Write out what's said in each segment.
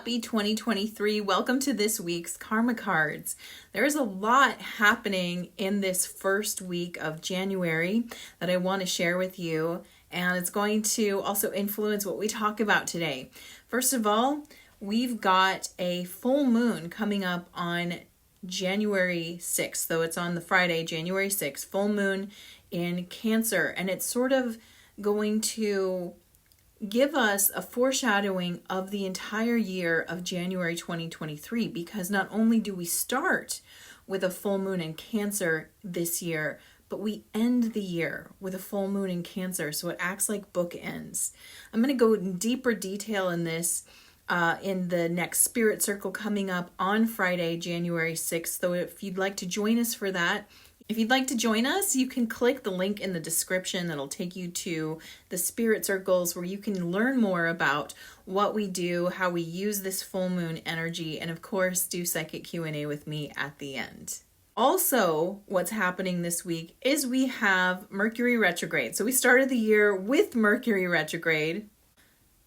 Happy 2023. Welcome to this week's Karma Cards. There's a lot happening in this first week of January that I want to share with you, and it's going to also influence what we talk about today. First of all, we've got a full moon coming up on January 6th. So it's on the Friday, January 6th, full moon in Cancer, and it's sort of going to give us a foreshadowing of the entire year of January 2023, because not only do we start with a full moon in Cancer this year, but we end the year with a full moon in Cancer, so it acts like bookends. I'm going to go in deeper detail in this in the next Spirit Circle coming up on Friday, January 6th, so if you'd like to join us for that, if you'd like to join us, you can click the link in the description that'll take you to the Spirit Circles where you can learn more about what we do, how we use this full moon energy, and of course, do psychic Q&A with me at the end. Also, what's happening this week is we have Mercury retrograde. So we started the year with Mercury retrograde.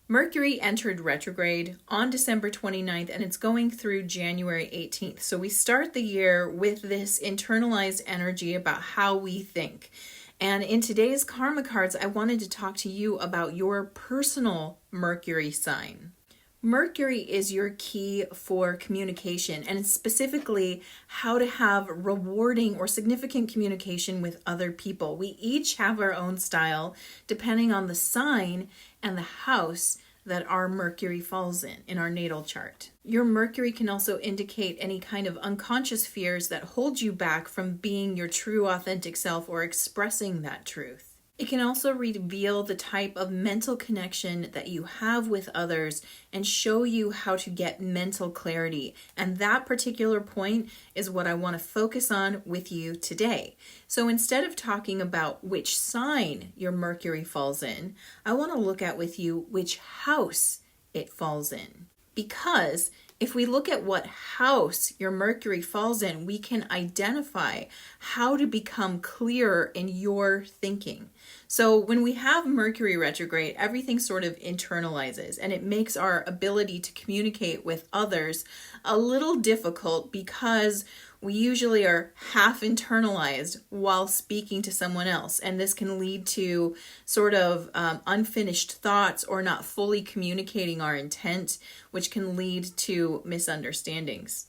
Mercury entered retrograde on December 29th, and it's going through January 18th. So we start the year with this internalized energy about how we think. And in today's Karma Cards, I wanted to talk to you about your personal Mercury sign. Mercury is your key for communication, and specifically how to have rewarding or significant communication with other people. We each have our own style depending on the sign and the house that our Mercury falls in our natal chart. Your Mercury can also indicate any kind of unconscious fears that hold you back from being your true authentic self or expressing that truth. It can also reveal the type of mental connection that you have with others and show you how to get mental clarity. And that particular point is what I want to focus on with you today. So instead of talking about which sign your Mercury falls in, I want to look at with you which house it falls in. Because if we look at what house your Mercury falls in, we can identify how to become clearer in your thinking. So when we have Mercury retrograde, everything sort of internalizes, and it makes our ability to communicate with others a little difficult because we usually are half internalized while speaking to someone else. And this can lead to sort of unfinished thoughts or not fully communicating our intent, which can lead to misunderstandings.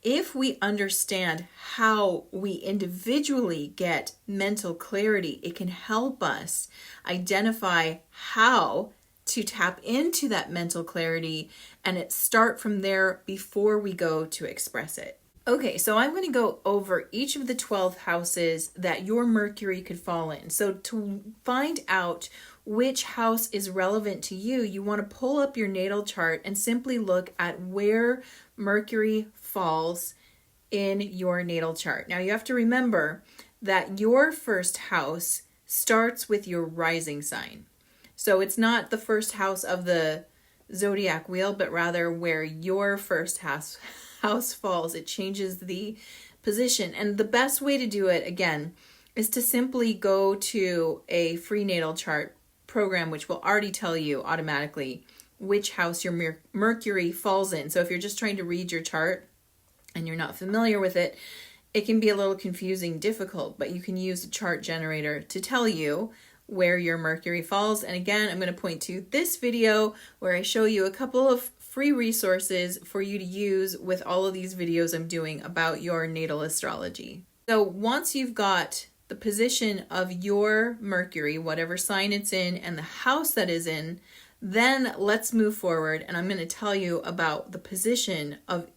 If we understand how we individually get mental clarity, it can help us identify how to tap into that mental clarity and start from there before we go to express it. Okay, so I'm going to go over each of the 12 houses that your Mercury could fall in. So to find out which house is relevant to you, you want to pull up your natal chart and simply look at where Mercury falls in your natal chart. Now you have to remember that your first house starts with your rising sign. So it's not the first house of the zodiac wheel, but rather where your first house falls. It changes the position. And the best way to do it, again, is to simply go to a free natal chart program, which will already tell you automatically which house your Mercury falls in. So if you're just trying to read your chart and you're not familiar with it, it can be a little confusing, difficult, but you can use a chart generator to tell you where your Mercury falls. And again, I'm going to point to this video where I show you a couple of free resources for you to use with all of these videos I'm doing about your natal astrology. So once you've got the position of your Mercury, whatever sign it's in, and the house that is in, then let's move forward, and I'm going to tell you about the position of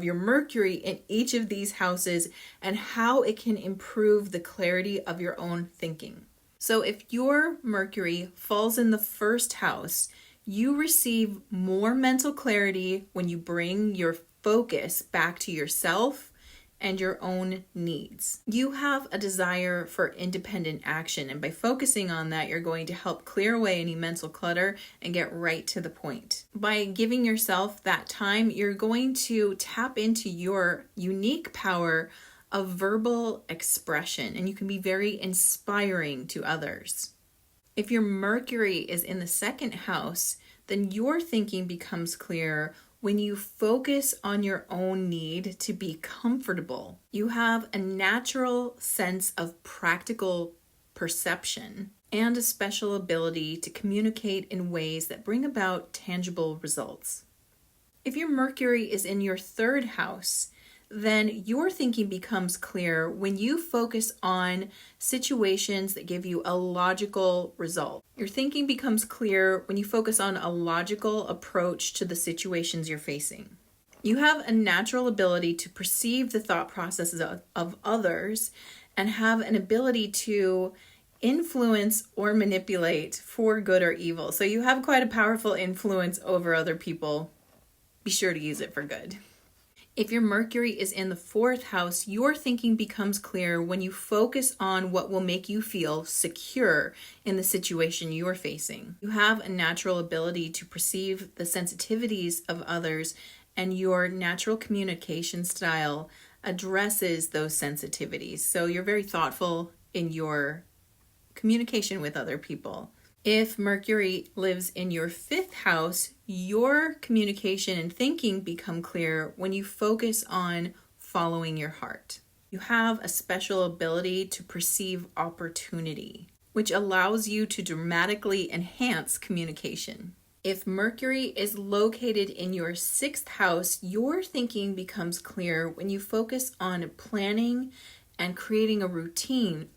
your Mercury in each of these houses and how it can improve the clarity of your own thinking. So if your Mercury falls in the first house, you receive more mental clarity when you bring your focus back to yourself and your own needs. You have a desire for independent action, and by focusing on that, you're going to help clear away any mental clutter and get right to the point. By giving yourself that time, you're going to tap into your unique power of verbal expression, and you can be very inspiring to others. If your Mercury is in the second house, then your thinking becomes clearer when you focus on your own need to be comfortable. You have a natural sense of practical perception and a special ability to communicate in ways that bring about tangible results. If your Mercury is in your third house, then your thinking becomes clear when you focus on situations that give you a logical result. Your thinking becomes clear when you focus on a logical approach to the situations you're facing. You have a natural ability to perceive the thought processes of others and have an ability to influence or manipulate for good or evil. So you have quite a powerful influence over other people. Be sure to use it for good. If your Mercury is in the fourth house, your thinking becomes clear when you focus on what will make you feel secure in the situation you are facing. You have a natural ability to perceive the sensitivities of others, and your natural communication style addresses those sensitivities. So you're very thoughtful in your communication with other people. If Mercury lives in your fifth house, your communication and thinking become clear when you focus on following your heart. You have a special ability to perceive opportunity, which allows you to dramatically enhance communication. If Mercury is located in your sixth house, your thinking becomes clear when you focus on planning and creating a routine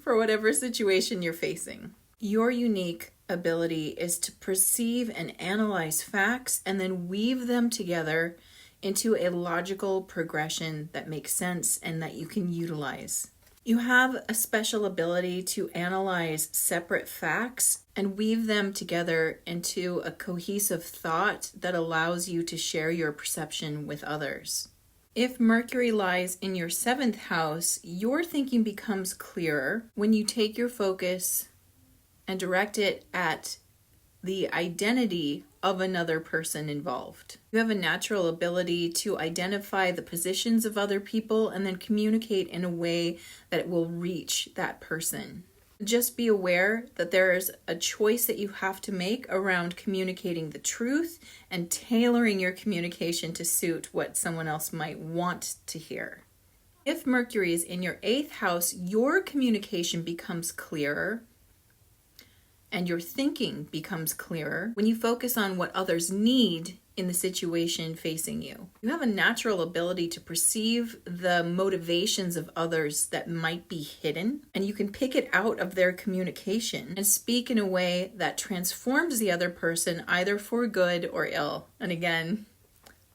for whatever situation you're facing. Your unique ability is to perceive and analyze facts and then weave them together into a logical progression that makes sense and that you can utilize. You have a special ability to analyze separate facts and weave them together into a cohesive thought that allows you to share your perception with others. If Mercury lies in your seventh house, your thinking becomes clearer when you take your focus and direct it at the identity of another person involved. You have a natural ability to identify the positions of other people and then communicate in a way that it will reach that person. Just be aware that there is a choice that you have to make around communicating the truth and tailoring your communication to suit what someone else might want to hear. If Mercury is in your eighth house, your communication becomes clearer and your thinking becomes clearer when you focus on what others need in the situation facing you. You have a natural ability to perceive the motivations of others that might be hidden, and you can pick it out of their communication and speak in a way that transforms the other person either for good or ill. And again,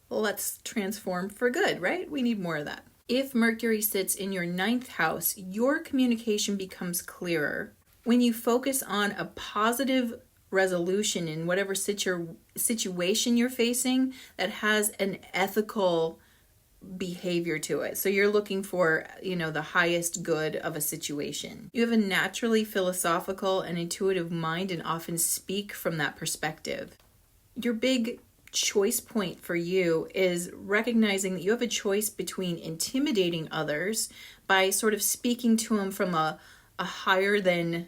let's transform for good, right? We need more of that. If Mercury sits in your ninth house, your communication becomes clearer when you focus on a positive resolution in whatever situation you're facing that has an ethical behavior to it. So you're looking for, the highest good of a situation. You have a naturally philosophical and intuitive mind and often speak from that perspective. Your big choice point for you is recognizing that you have a choice between intimidating others by sort of speaking to them from a higher than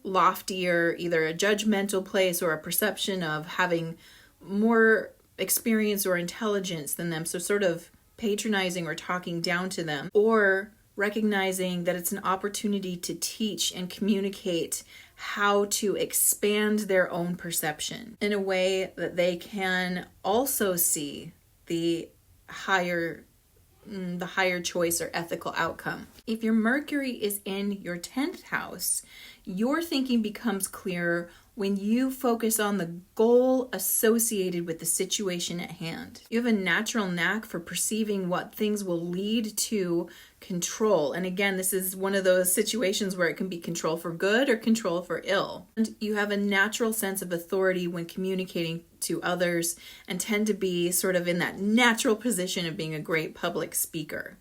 loftier, either a judgmental place or a perception of having more experience or intelligence than them. So sort of patronizing or talking down to them, or recognizing that it's an opportunity to teach and communicate how to expand their own perception in a way that they can also see the higher choice or ethical outcome. If your Mercury is in your 10th house, your thinking becomes clearer when you focus on the goal associated with the situation at hand. You have a natural knack for perceiving what things will lead to control. And again, this is one of those situations where it can be control for good or control for ill. And you have a natural sense of authority when communicating to others and tend to be sort of in that natural position of being a great public speaker.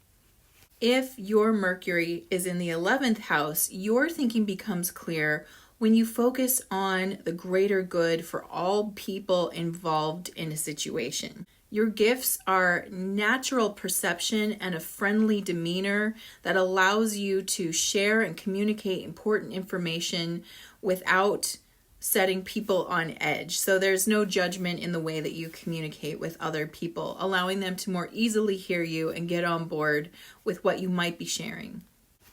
If your Mercury is in the 11th house, your thinking becomes clear when you focus on the greater good for all people involved in a situation. Your gifts are natural perception and a friendly demeanor that allows you to share and communicate important information without setting people on edge. So there's no judgment in the way that you communicate with other people, allowing them to more easily hear you and get on board with what you might be sharing.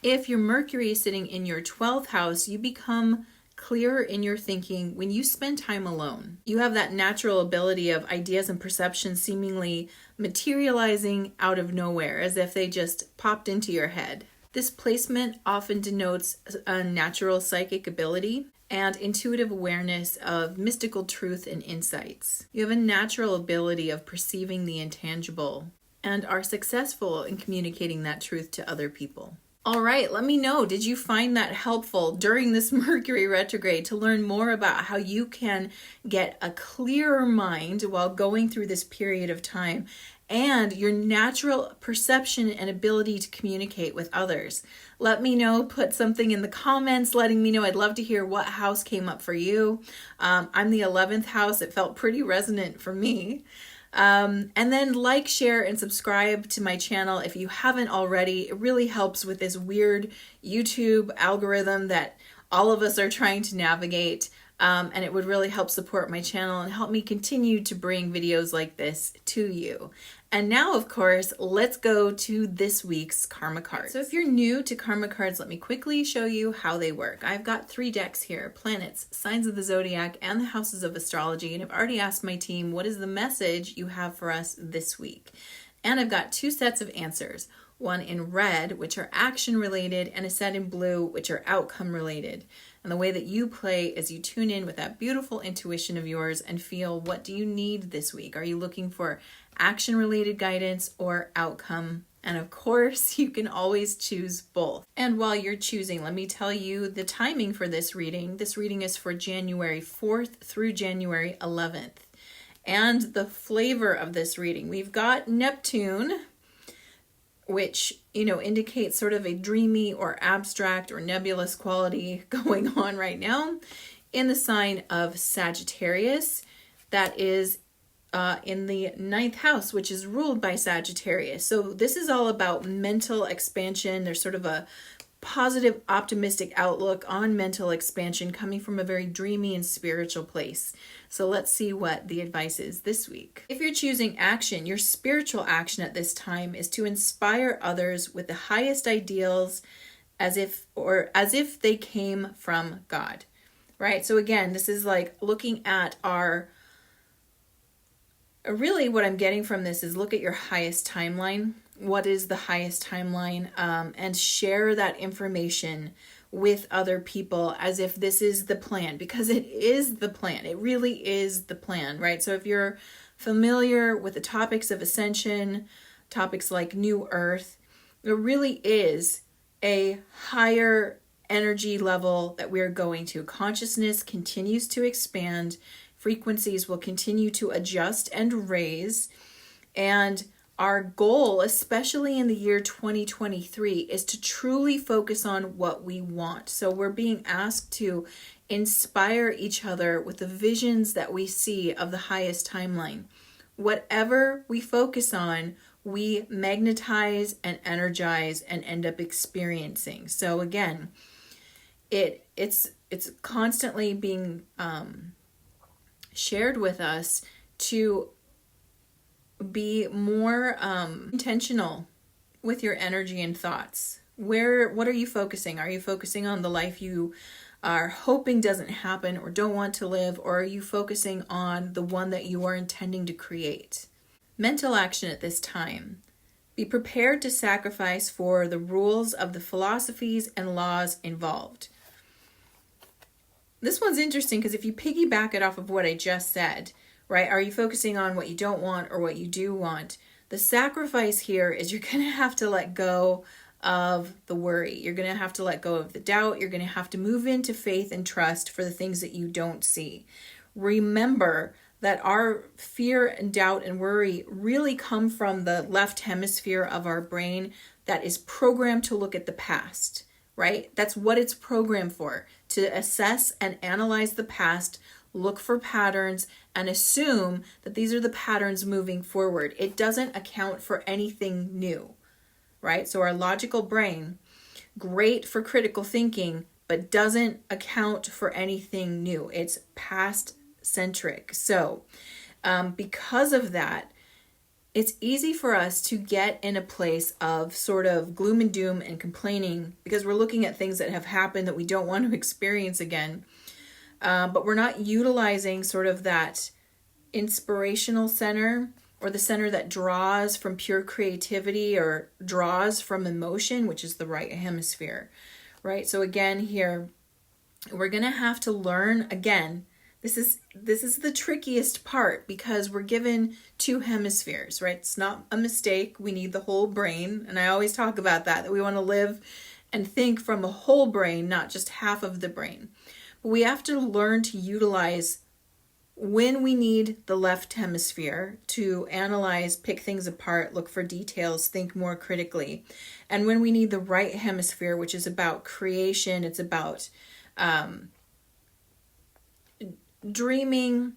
If your Mercury is sitting in your 12th house, you become clearer in your thinking when you spend time alone. You have that natural ability of ideas and perceptions seemingly materializing out of nowhere, as if they just popped into your head. This placement often denotes a natural psychic ability and intuitive awareness of mystical truth and insights. You have a natural ability of perceiving the intangible and are successful in communicating that truth to other people. All right, let me know, did you find that helpful during this Mercury retrograde to learn more about how you can get a clearer mind while going through this period of time and your natural perception and ability to communicate with others? Let me know, put something in the comments letting me know. I'd love to hear what house came up for you. I'm the 11th house. It felt pretty resonant for me. And then like, share, and subscribe to my channel if you haven't already. It really helps with this weird YouTube algorithm that all of us are trying to navigate. And it would really help support my channel and help me continue to bring videos like this to you. And now, of course, let's go to this week's karma cards. So if you're new to karma cards, let me quickly show you how they work. I've got 3 decks here: planets, signs of the zodiac, and the houses of astrology. And I've already asked my team, what is the message you have for us this week? And I've got 2 sets of answers. One in red, which are action related, and a set in blue, which are outcome related. And the way that you play is you tune in with that beautiful intuition of yours and feel, what do you need this week? Are you looking for action related guidance or outcome? And of course, you can always choose both. And while you're choosing, let me tell you the timing for this reading. This reading is for January 4th through January 11th. And the flavor of this reading, we've got Neptune, which, indicates sort of a dreamy or abstract or nebulous quality going on right now in the sign of Sagittarius. That is in the 9th house, which is ruled by Sagittarius. So this is all about mental expansion. There's sort of a positive, optimistic outlook on mental expansion coming from a very dreamy and spiritual place. So let's see what the advice is this week. If you're choosing action, your spiritual action at this time is to inspire others with the highest ideals as if they came from God, right? So again, this is like looking at really what I'm getting from this is look at your highest timeline. What is the highest timeline? And share that information with other people as if this is the plan, because it is the plan. It really is the plan, right? So if you're familiar with the topics of ascension, topics like New Earth, there really is a higher energy level that we're going to. Consciousness continues to expand. Frequencies will continue to adjust and raise. And our goal, especially in the year 2023, is to truly focus on what we want. So we're being asked to inspire each other with the visions that we see of the highest timeline. Whatever we focus on, we magnetize and energize and end up experiencing. So again, it's constantly being shared with us to be more intentional with your energy and thoughts. What are you focusing? Are you focusing on the life you are hoping doesn't happen or don't want to live, or are you focusing on the one that you are intending to create? Mental action at this time. Be prepared to sacrifice for the rules of the philosophies and laws involved. This one's interesting because if you piggyback it off of what I just said, right? Are you focusing on what you don't want or what you do want? The sacrifice here is you're going to have to let go of the worry. You're going to have to let go of the doubt. You're going to have to move into faith and trust for the things that you don't see. Remember that our fear and doubt and worry really come from the left hemisphere of our brain that is programmed to look at the past, right? That's what it's programmed for, to assess and analyze the past, look for patterns, and assume that these are the patterns moving forward. It doesn't account for anything new, right? So our logical brain, great for critical thinking, but doesn't account for anything new. It's past centric. So because of that, it's easy for us to get in a place of sort of gloom and doom and complaining because we're looking at things that have happened that we don't want to experience again. But we're not utilizing sort of that inspirational center, or the center that draws from pure creativity or draws from emotion, which is the right hemisphere, right? So again, here, we're going to have to learn again. This is the trickiest part because we're given two hemispheres, right? It's not a mistake. We need the whole brain. And I always talk about that we want to live and think from a whole brain, not just half of the brain. But we have to learn to utilize when we need the left hemisphere to analyze, pick things apart, look for details, think more critically. And when we need the right hemisphere, which is about creation, it's about dreaming,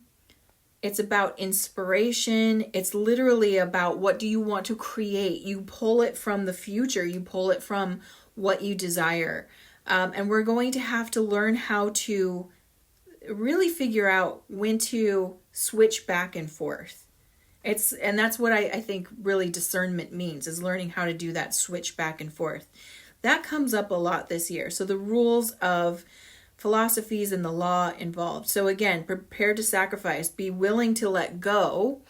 it's about inspiration, it's literally about what do you want to create. You pull it from the future, you pull it from what you desire. And we're going to have to learn how to really figure out when to switch back and forth. And that's what I think really discernment means, is learning how to do that switch back and forth. That comes up a lot this year. So the rules of philosophies and the law involved. So again, prepare to sacrifice, be willing to let go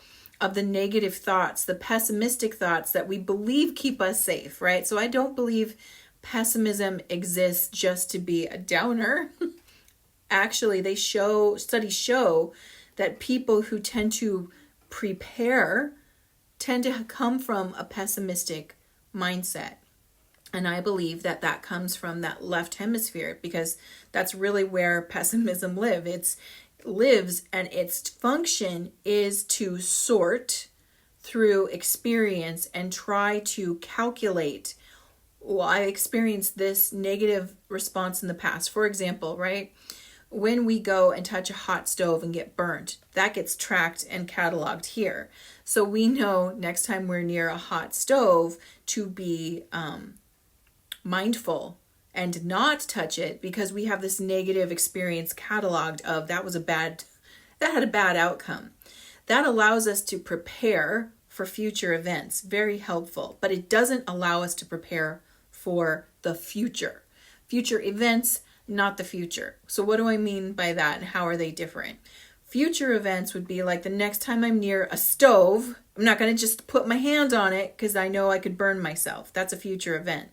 of the negative thoughts, the pessimistic thoughts that we believe keep us safe, right? So I don't believe pessimism exists just to be a downer. Actually, studies show that people who tend to prepare tend to come from a pessimistic mindset. And I believe that comes from that left hemisphere because that's really where pessimism lives and its function is to sort through experience and try to calculate, well, I experienced this negative response in the past. For example, right? When we go and touch a hot stove and get burnt, that gets tracked and cataloged here. So we know next time we're near a hot stove to be mindful and not touch it because we have this negative experience cataloged of that had a bad outcome. That allows us to prepare for future events. Very helpful, but it doesn't allow us to prepare for the future. Future events, not the future. So what do I mean by that and how are they different? Future events would be like the next time I'm near a stove, I'm not going to just put my hand on it because I know I could burn myself. That's a future event.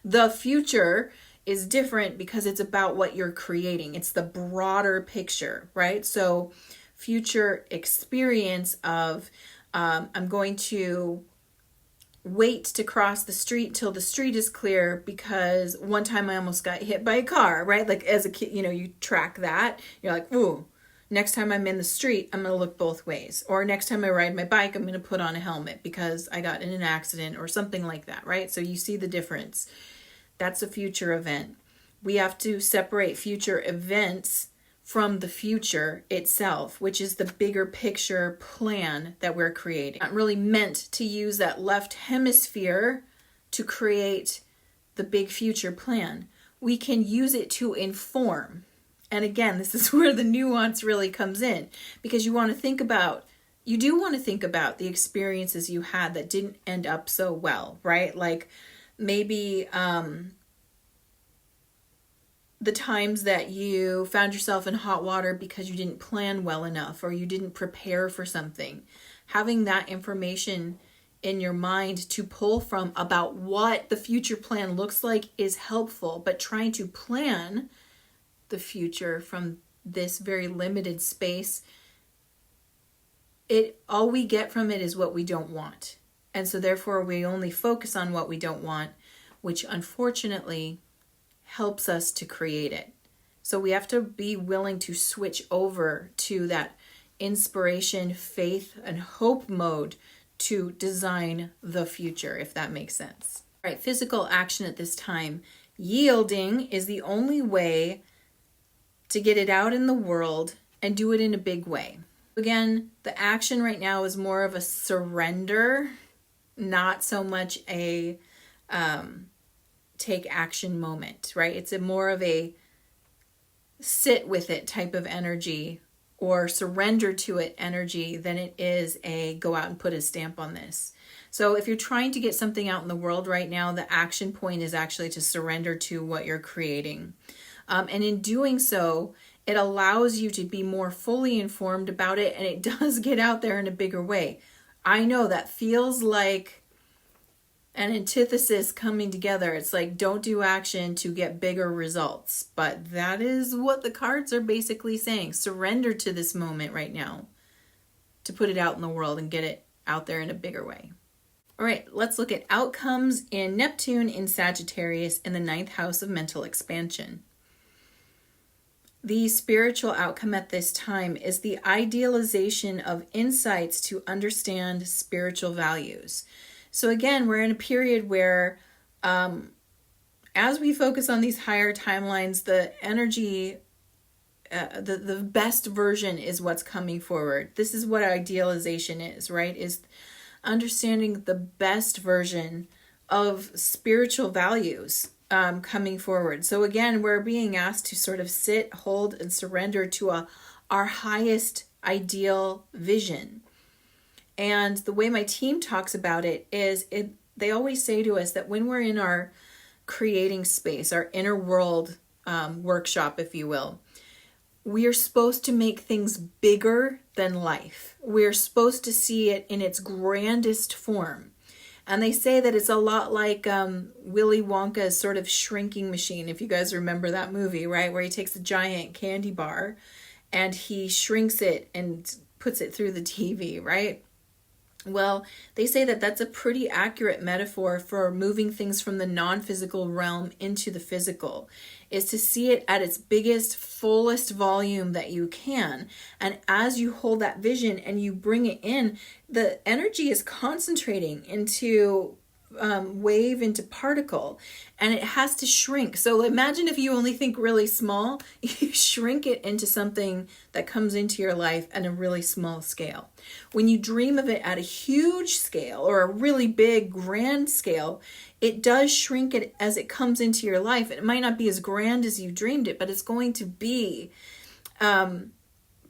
The future is different because it's about what you're creating. It's the broader picture, right? So future experience of I'm going to wait to cross the street till the street is clear because one time I almost got hit by a car, right? Like as a kid, you track that. You're like, ooh, next time I'm in the street, I'm going to look both ways. Or next time I ride my bike, I'm going to put on a helmet because I got in an accident or something like that, right? So you see the difference. That's a future event. We have to separate future events from the future itself, which is the bigger picture plan that we're creating. Not really meant to use that left hemisphere to create the big future plan. We can use it to inform. And again, this is where the nuance really comes in because you do want to think about the experiences you had that didn't end up so well, right? Like maybe the times that you found yourself in hot water because you didn't plan well enough or you didn't prepare for something. Having that information in your mind to pull from about what the future plan looks like is helpful, but trying to plan the future from this very limited space, all we get from it is what we don't want. And so therefore we only focus on what we don't want, which unfortunately helps us to create it. So we have to be willing to switch over to that inspiration, faith, and hope mode to design the future, if that makes sense. All right, physical action at this time. Yielding is the only way to get it out in the world and do it in a big way. Again, the action right now is more of a surrender, not so much a take action moment, right? It's more of a sit with it type of energy or surrender to it energy than it is a go out and put a stamp on this. So if you're trying to get something out in the world right now, the action point is actually to surrender to what you're creating. And in doing so, it allows you to be more fully informed about it, and it does get out there in a bigger way. I know that feels like an antithesis coming together. It's like, don't do action to get bigger results. But that is what the cards are basically saying. Surrender to this moment right now to put it out in the world and get it out there in a bigger way. All right, let's look at outcomes in Neptune in Sagittarius in the 9th house of mental expansion. The spiritual outcome at this time is the idealization of insights to understand spiritual values. So again, we're in a period where as we focus on these higher timelines, the energy, the best version is what's coming forward. This is what idealization is, right? Is understanding the best version of spiritual values coming forward. So again, we're being asked to sort of sit, hold, and surrender to our highest ideal vision. And the way my team talks about it is they always say to us that when we're in our creating space, our inner world workshop, if you will, we are supposed to make things bigger than life. We're supposed to see it in its grandest form. And they say that it's a lot like Willy Wonka's sort of shrinking machine, if you guys remember that movie, right? Where he takes a giant candy bar and he shrinks it and puts it through the TV, right? Well, they say that that's a pretty accurate metaphor for moving things from the non-physical realm into the physical, is to see it at its biggest, fullest volume that you can. And as you hold that vision and you bring it in, the energy is concentrating into wave into particle, and it has to shrink. So imagine if you only think really small, you shrink it into something that comes into your life at a really small scale. When you dream of it at a huge scale or a really big grand scale, it does shrink it as it comes into your life. It might not be as grand as you dreamed it, but it's going to be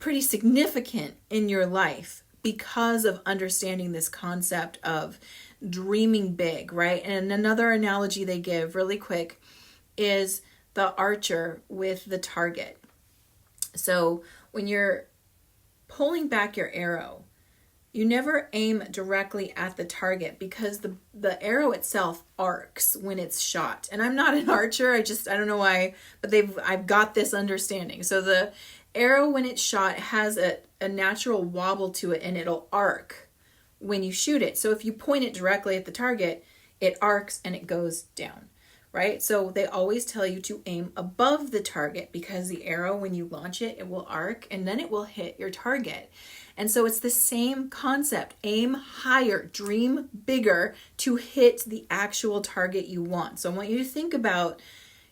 pretty significant in your life because of understanding this concept of dreaming big, right? And another analogy they give really quick is the archer with the target. So when you're pulling back your arrow, you never aim directly at the target because the arrow itself arcs when it's shot. And I'm not an archer, I don't know why, but I've got this understanding. So the arrow when it's shot has a natural wobble to it, and it'll arc when you shoot it. So if you point it directly at the target, it arcs and it goes down, right? So they always tell you to aim above the target because the arrow, when you launch it, it will arc and then it will hit your target. And so it's the same concept. Aim higher, dream bigger to hit the actual target you want. So I want you to think about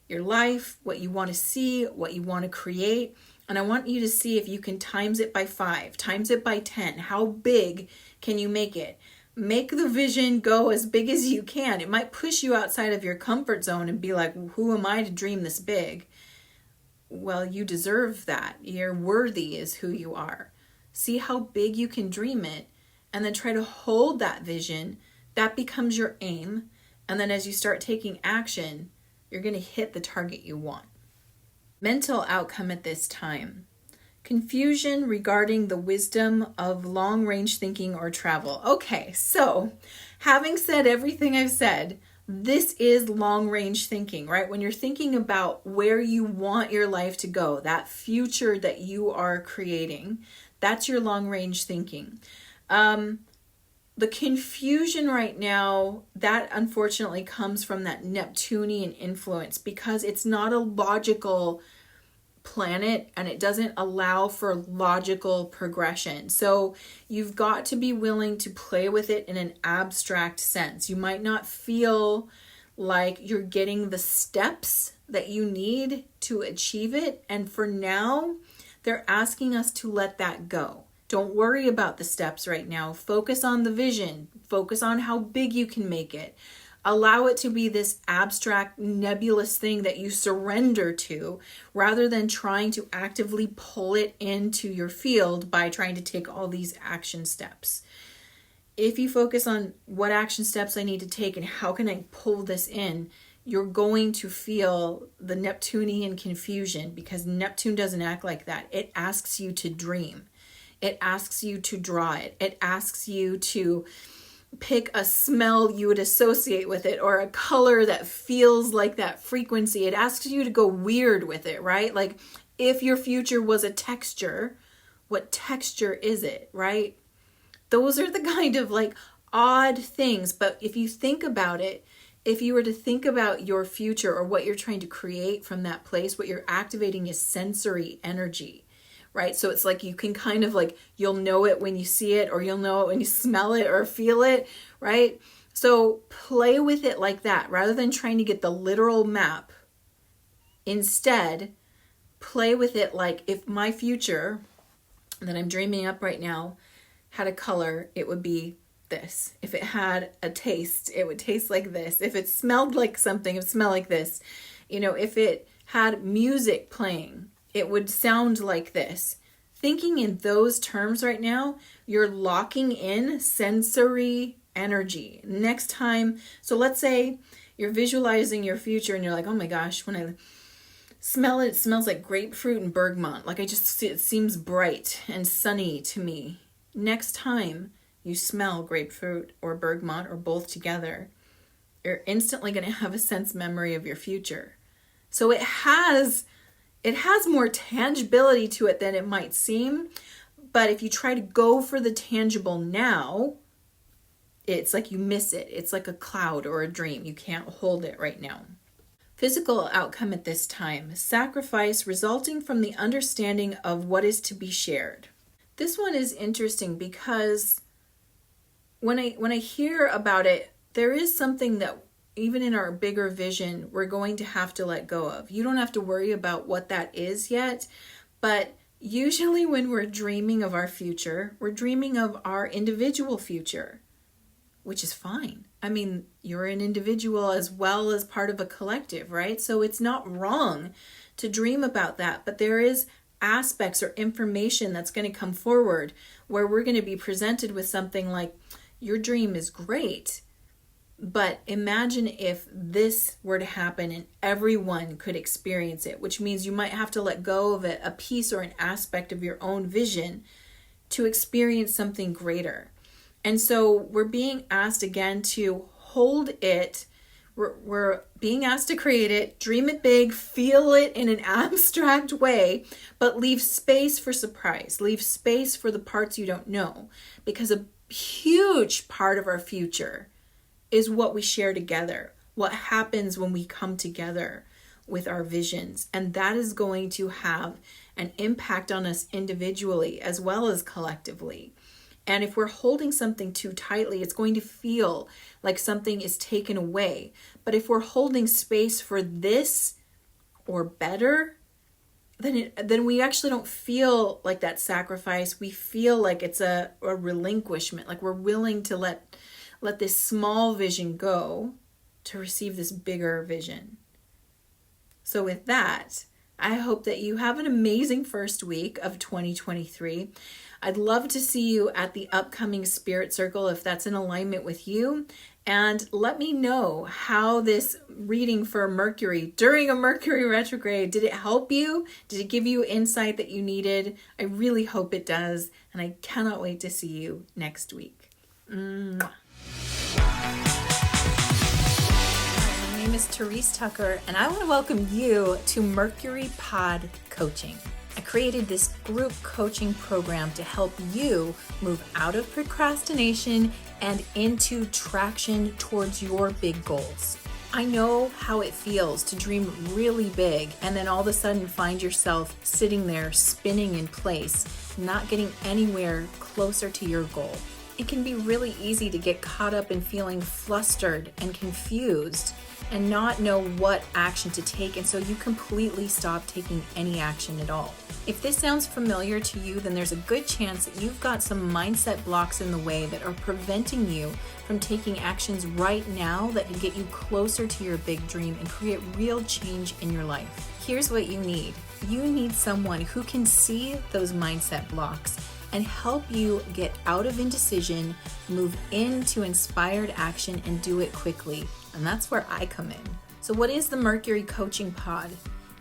your life, what you want to see, what you want to create. And I want you to see if you can times it by 5, times it by 10. How big can you make it? Make the vision go as big as you can. It might push you outside of your comfort zone and be like, who am I to dream this big? Well, you deserve that. You're worthy is who you are. See how big you can dream it, and then try to hold that vision. That becomes your aim. And then as you start taking action, you're going to hit the target you want. Mental outcome at this time. Confusion regarding the wisdom of long-range thinking or travel. Okay, so having said everything I've said, this is long-range thinking, right? When you're thinking about where you want your life to go, that future that you are creating, that's your long-range thinking. The confusion right now, that unfortunately comes from that Neptunian influence because it's not a logical planet and it doesn't allow for logical progression. So you've got to be willing to play with it in an abstract sense. You might not feel like you're getting the steps that you need to achieve it. And for now, they're asking us to let that go. Don't worry about the steps right now. Focus on the vision. Focus on how big you can make it. Allow it to be this abstract, nebulous thing that you surrender to, rather than trying to actively pull it into your field by trying to take all these action steps. If you focus on what action steps I need to take and how can I pull this in, you're going to feel the Neptunian confusion, because Neptune doesn't act like that. It asks you to dream. It asks you to draw it. It asks you to pick a smell you would associate with it, or a color that feels like that frequency. It asks you to go weird with it, right? Like, if your future was a texture, what texture is it, right? Those are the kind of like odd things. But if you think about it, if you were to think about your future or what you're trying to create from that place, what you're activating is sensory energy, right? So it's like you can kind of like, you'll know it when you see it, or you'll know it when you smell it or feel it, right? So play with it like that, rather than trying to get the literal map. Instead, play with it like, if my future that I'm dreaming up right now had a color, it would be this. If it had a taste, it would taste like this. If it smelled like something, it would smell like this. You know, if it had music playing, it would sound like this. Thinking in those terms right now, you're locking in sensory energy. Next time, so let's say you're visualizing your future and you're like, oh my gosh, when I smell it, it smells like grapefruit and bergamot. Like, it seems bright and sunny to me. Next time you smell grapefruit or bergamot, or both together, you're instantly going to have a sense memory of your future. So it has more tangibility to it than it might seem. But if you try to go for the tangible now, it's like you miss it. It's like a cloud or a dream. You can't hold it right now. Physical outcome at this time: sacrifice resulting from the understanding of what is to be shared. This one is interesting because when I hear about it, there is something that even in our bigger vision, we're going to have to let go of. You don't have to worry about what that is yet, but usually when we're dreaming of our future, we're dreaming of our individual future, which is fine. I mean, you're an individual as well as part of a collective, right? So it's not wrong to dream about that, but there is aspects or information that's going to come forward where we're going to be presented with something like, your dream is great, but imagine if this were to happen and everyone could experience it, which means you might have to let go of a piece or an aspect of your own vision to experience something greater. And so we're being asked again to hold it. We're being asked to create it, dream it big, feel it in an abstract way, but leave space for surprise. Leave space for the parts you don't know, because a huge part of our future is what we share together, what happens when we come together with our visions. And that is going to have an impact on us individually as well as collectively. And if we're holding something too tightly, it's going to feel like something is taken away. But if we're holding space for this or better, then we actually don't feel like that sacrifice. We feel like it's a relinquishment, like we're willing to let this small vision go to receive this bigger vision. So with that, I hope that you have an amazing first week of 2023. I'd love to see you at the upcoming Spirit Circle if that's in alignment with you. And let me know how this reading for Mercury during a Mercury retrograde, did it help you? Did it give you insight that you needed? I really hope it does. And I cannot wait to see you next week. Mwah. My name is Therese Tucker, and I want to welcome you to Mercury Pod Coaching. I created this group coaching program to help you move out of procrastination and into traction towards your big goals. I know how it feels to dream really big and then all of a sudden find yourself sitting there spinning in place, not getting anywhere closer to your goal. It can be really easy to get caught up in feeling flustered and confused and not know what action to take, and so you completely stop taking any action at all. If this sounds familiar to you, then there's a good chance that you've got some mindset blocks in the way that are preventing you from taking actions right now that can get you closer to your big dream and create real change in your life. Here's what you need. You need someone who can see those mindset blocks and help you get out of indecision, move into inspired action, and do it quickly. And that's where I come in. So what is the Mercury Coaching Pod?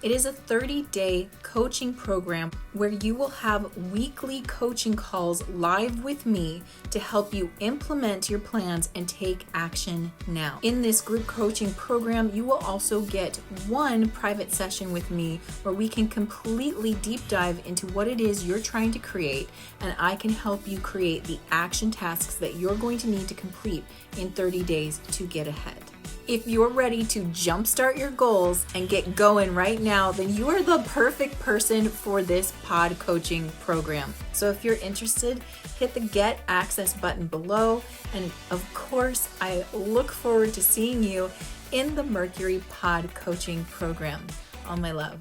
It is a 30-day coaching program where you will have weekly coaching calls live with me to help you implement your plans and take action now. In this group coaching program, you will also get one private session with me where we can completely deep dive into what it is you're trying to create, and I can help you create the action tasks that you're going to need to complete in 30 days to get ahead. If you're ready to jumpstart your goals and get going right now, then you are the perfect person for this pod coaching program. So if you're interested, hit the Get Access button below. And of course, I look forward to seeing you in the Mercury Pod Coaching Program. All my love.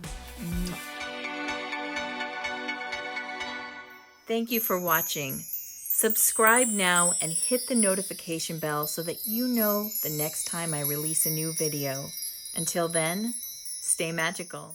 Thank you for watching. Subscribe now and hit the notification bell so that you know the next time I release a new video. Until then, stay magical.